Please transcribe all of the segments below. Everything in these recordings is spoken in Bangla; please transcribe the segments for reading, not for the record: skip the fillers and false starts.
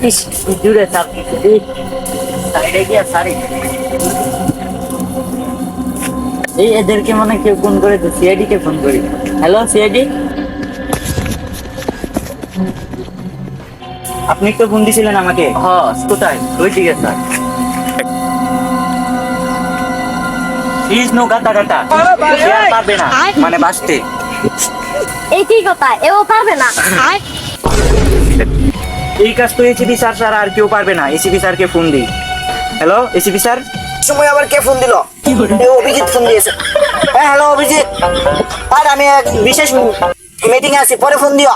ইস দূরে থাক সাইডে গিয়া সারি এই এদেরকে মনে কেউ ফোন করে তো সিআইডি কে ফোন করি। হ্যালো সিআইডি, আপনি তো ফোন দিছিলেন আমাকে। হ্যাঁ কোথায়? ওই দিকে স্যার। প্লিজ নো গাতা গাতা, পারবে না মানে বাঁচতে। এই কি কথা, এও পারবে না? এই কাজ তো এসিপি স্যার ছাড়া আর কেউ পারবে না। এসিপি স্যারকে ফোন দিই। Hello ACP sir. সময় আবার কে ফোন দিল? অভিজিৎ ফোন দিয়েছে। হ্যাঁ হ্যালো অভিজিৎ, আর আমি এক বিশেষ মিটিং আছি, পরে ফোন দিও।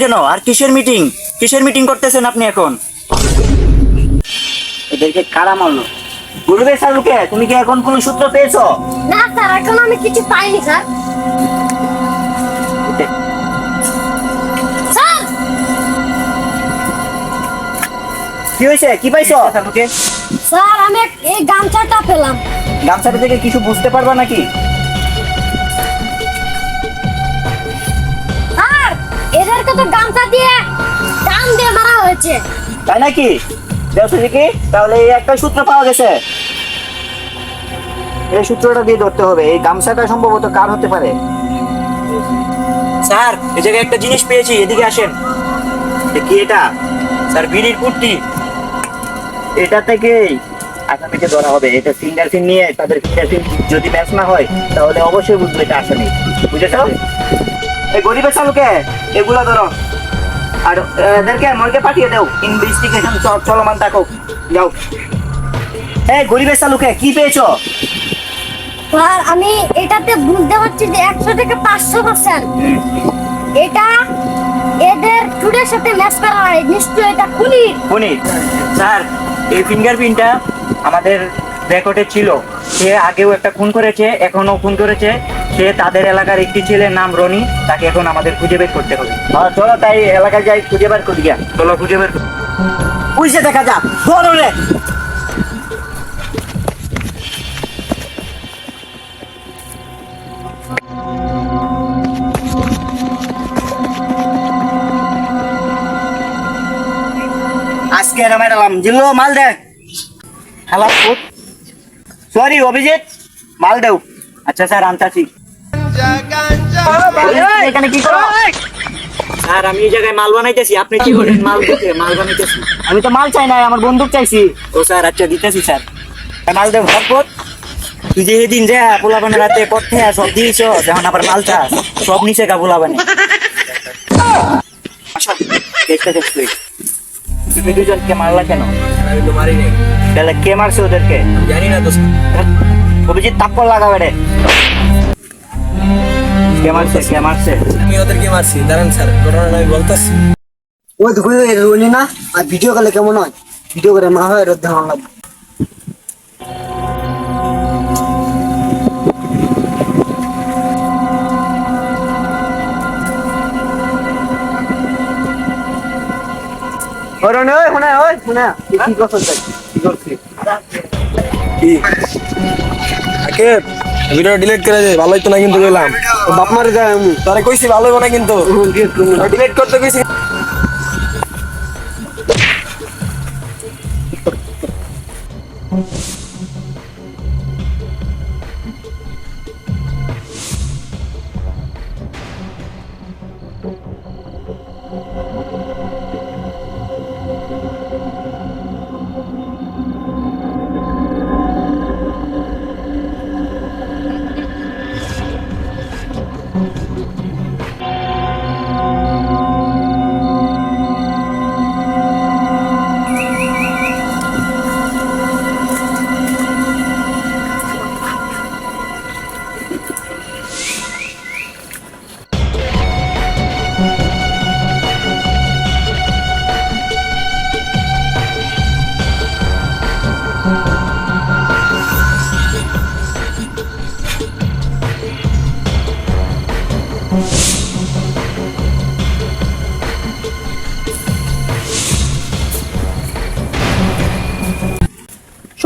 কেন আর কিসের মিটিং? কিসের মিটিং করতেছেন আপনি এখন? এদেরকে কারা মারলো? গুরুবে স্যারকে তুমি কি এখন কোন সূত্র পেয়েছো? না স্যার, এখন আমি কিছু পাইনি স্যার। স্যার কি হয়েছে? কি পাইছো স্যারকে? স্যার আমি এই গামছাটা পেলাম। গামছাটা থেকে কিছু বুঝতে পারবা নাকি? স্যার এদেরকে তো গামছা দিয়ে টান দিয়ে মারা হয়েছে। তাই নাকি? দেখো কি তাহলে এই একটা সূত্র পাওয়া গেছে। এই সূত্রটা দিয়ে ধরতে হবে এই গামছাটা সম্ভবত কার হতে পারে। স্যার এই জায়গায় একটা জিনিস পেয়েছি, এদিকে আসেন। কি এটা? স্যার বিড়ির পুট্টি। এটা থেকেই আসামিকে ধরা হবে। এটা ফিঙ্গারপ্রিন্ট নিয়ে তাদের ফিঙ্গারপ্রিন্ট যদি ম্যাচ না হয় তাহলে অবশ্যই বুঝবে এটা আসামি। বুঝেছ? এই গরিবের চালুকে এগুলো ধরো আর এদেরকে মর্গে পাঠিয়ে দাও। ইনভেস্টিগেশন চলমান থাকুক। যাও। এই গরিবের চালুকে কি পেয়েছো? স্যার আমি এটাতে বুঝতে পারছি যে 100 থেকে 500%। এটা এদের চুলের সাথে ম্যাচ করা হয়, নিশ্চয়ই এটা খুনি। খুনি? স্যার এই ফিঙ্গারপ্রিন্টটা আমাদের রেকর্ডে ছিল। সে আগেও একটা খুন করেছে, এখনো খুন করেছে। সে তাদের এলাকার একটি ছেলের নাম রনি, তাকে এখন আমাদের খুঁজে বের করতে হবে। হ্যাঁ চলো তাই এলাকায় যাই, খুঁজে বের করি। গিয়া চলো খুঁজে বের করি। বুঝতে দেখা যাক। ধরো রে। আজকে এরম এলাম জিল্লো মাল দে। হ্যালো সরি অভিজিৎ, মাল দেও। আচ্ছা স্যার আনতাছি। এখানে কি করো? স্যার আমি এই জায়গায় মাল বানাইতেছি। আপনি কি করেন? মাল দিতে মাল বানাইতেছি। আমি তো মাল চাই না, আমার বন্দুক চাইছি। ও স্যার আচ্ছা দিতেছি স্যার। মাল দেও ভরপুর। তুই যে এদিন যা পোলাবানের রাতে পথে সব দিয়েছ, যেমন আবার মাল চাস সব নিচে গা পোলাবানে। তুমি দুজনকে মারলা কেন? আমি তো মারি নাই। তাহলে কে মারছে ওদেরকে? জানি না তো। অভিজিৎ তাপ্পর লাগাবে। কে মারছে? কে মারছে? আমি ওদেরকে মারছি। দাঁড়ান স্যার, ঘটনাটা আমি বলতেছি। ওই দেখো রনি না, আর ভিডিও করলে কেমন হয়? ভিডিও করে মা হয় রোদ ধারণ লাগবে। ওই রনি, ওই শুনে, ওই শুনে, কি করছিস? কি করছিস? কি আকে ভিডিও ডিলিট করে দে। ভালোই তো না কিন্তু কইলাম। বাপ মারে যায় আমি। তারে কইছি ভালো হবে না কিন্তু। ডিলিট করতে কইছি।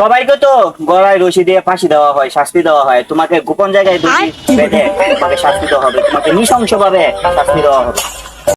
সবাইকে তো গলায় রশি দিয়ে ফাঁসি দেওয়া হয়, শাস্তি দেওয়া হয়। তোমাকে গোপন জায়গায় দোষী বেঁধে তোমাকে শাস্তি দেওয়া হবে, তোমাকে নৃশংসভাবে শাস্তি দেওয়া হবে।